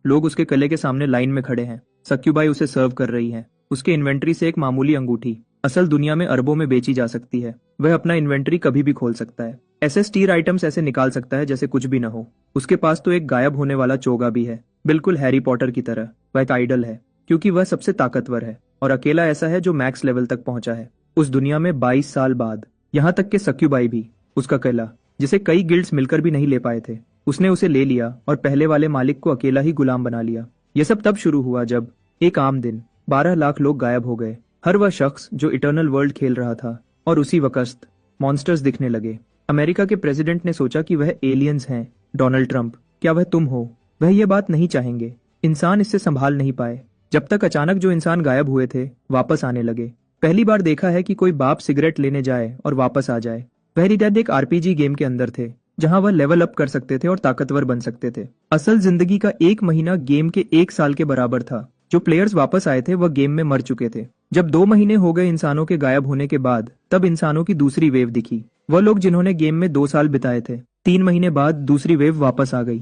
लोग उसके कले के सामने लाइन में खड़े हैं। सक्यूबाई उसे सर्व कर रही है। उसके इन्वेंट्री से एक मामूली अंगूठी असल दुनिया में अरबों में बेची जा सकती है। वह अपना इन्वेंट्री कभी भी खोल सकता है। ऐसे स्टीर आइटम्स ऐसे निकाल सकता है जैसे कुछ भी न हो। उसके पास तो एक गायब होने वाला चोगा भी है, बिल्कुल हैरी पॉटर की तरह। वह एक आइडल है क्योंकि वह सबसे ताकतवर है और अकेला ऐसा है जो मैक्स लेवल तक पहुंचा है उस दुनिया में 22 साल बाद। यहाँ तक कि सक्यूबाई भी, उसका किला जिसे कई गिल्ड्स मिलकर भी नहीं ले पाए थे, उसने उसे ले लिया और पहले वाले मालिक को अकेला ही गुलाम बना लिया। यह सब तब शुरू हुआ जब एक आम दिन 12 लाख लोग गायब हो गए। हर वह शख्स जो इटर्नल वर्ल्ड खेल रहा था। और उसी वक्त मॉन्स्टर्स दिखने लगे। अमेरिका के प्रेसिडेंट ने सोचा कि वह एलियंस हैं। डोनाल्ड ट्रंप, क्या वह तुम हो? वह ये बात नहीं चाहेंगे। इंसान इससे संभाल नहीं पाए जब तक अचानक जो इंसान गायब हुए थे वापस आने लगे। पहली बार देखा है कि कोई बाप सिगरेट लेने जाए और वापस आ जाए। वह रिडैड एक आरपीजी गेम के अंदर थे जहां वह लेवल अप कर सकते थे और ताकतवर बन सकते थे। असल जिंदगी का एक महीना गेम के 1 साल के बराबर था। जो प्लेयर्स वापस आए थे वह गेम में मर चुके थे। जब 2 महीने हो गए इंसानों के गायब होने के बाद, तब इंसानों की दूसरी वेव दिखी। वह लोग जिन्होंने गेम में 2 साल बिताए थे, 3 महीने बाद दूसरी वेव वापस आ गई।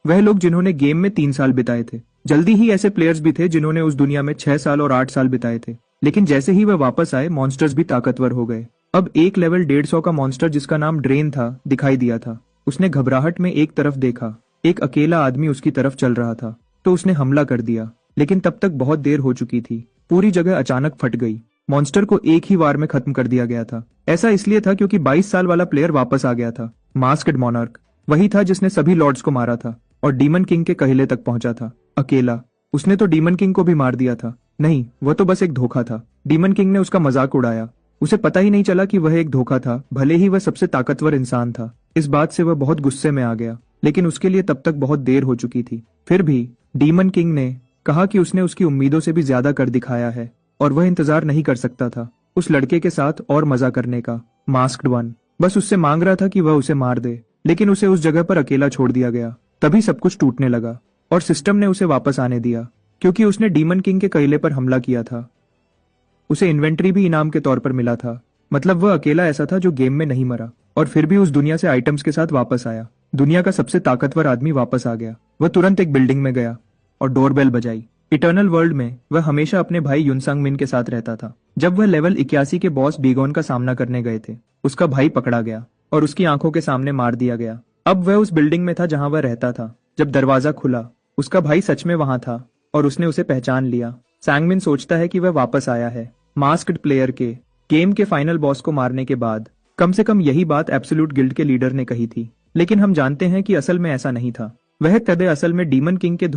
वह लोग जिन्होंने गेम में 3 साल बिताए थे। जल्दी ही ऐसे प्लेयर्स भी थे जिन्होंने उस दुनिया में 6 साल और 8 साल बिताए थे। लेकिन जैसे ही वह वापस आए, मॉन्स्टर्स भी ताकतवर हो गए। अब एक लेवल 150 का मॉन्स्टर जिसका नाम ड्रेन था दिखाई दिया था। उसने घबराहट में एक तरफ देखा। एक अकेला आदमी उसकी तरफ चल रहा था, तो उसने हमला कर दिया। लेकिन तब तक बहुत देर हो चुकी थी। पूरी जगह अचानक फट गई। मॉन्स्टर को एक ही वार में खत्म कर दिया गया था। ऐसा इसलिए था क्योंकि 22 साल वाला प्लेयर वापस आ गया था। मास्क्ड मॉनर्क वही था जिसने सभी लॉर्ड्स को मारा था और डीमन किंग के कहले तक पहुंचा था अकेला। उसने तो डीमन किंग को भी मार दिया था। नहीं, वह तो बस एक धोखा था। डीमन किंग ने उसका मजाक उड़ाया। उसे पता ही नहीं चला कि वह एक धोखा था, भले ही वह सबसे ताकतवर इंसान था। इस बात से वह बहुत गुस्से में आ गया, लेकिन उसके लिए तब तक बहुत देर हो चुकी थी। फिर भी डीमन किंग ने कहा कि उसने उसकी उम्मीदों से भी ज्यादा कर दिखाया है और वह इंतजार नहीं कर सकता था उस लड़के के साथ और मजा करने का। मास्क्ड वन बस उससे मांग रहा था कि वह उसे मार दे, लेकिन उसे उस जगह पर अकेला छोड़ दिया गया। तभी सब कुछ टूटने लगा और सिस्टम ने उसे वापस आने दिया क्योंकि उसने डीमन किंग के कहले पर हमला किया था। उसे इन्वेंट्री भी इनाम के तौर पर मिला था। मतलब वह अकेला ऐसा था जो गेम में नहीं मरा और फिर भी उस दुनिया से आइटम्स के साथ वापस आया। दुनिया का सबसे ताकतवर आदमी वापस आ गया। वह तुरंत एक बिल्डिंग में गया और डोरबेल बजाई। इटर्नल वर्ल्ड में वह हमेशा अपने भाई युनसंग मिन के साथ रहता था। जब वह लेवल 81 के बॉस बीगोन का सामना करने गए थे, उसका भाई पकड़ा गया और उसकी आंखों के सामने मार दिया गया। अब वह उस बिल्डिंग में था जहां वह रहता था। जब दरवाजा खुला, उसका भाई सच में वहां था और उसने उसे पहचान लिया। सैंगमिन सोचता है कि वह वापस आया है मास्क्ड प्लेयर के गेम के फाइनल बॉस को मारने के बाद। कम से कम यही बात एब्सोल्यूट गिल्ड के लीडर ने कही थी, लेकिन हम जानते हैं कि असल में ऐसा नहीं था। वह कदे असल में डीमन किंग के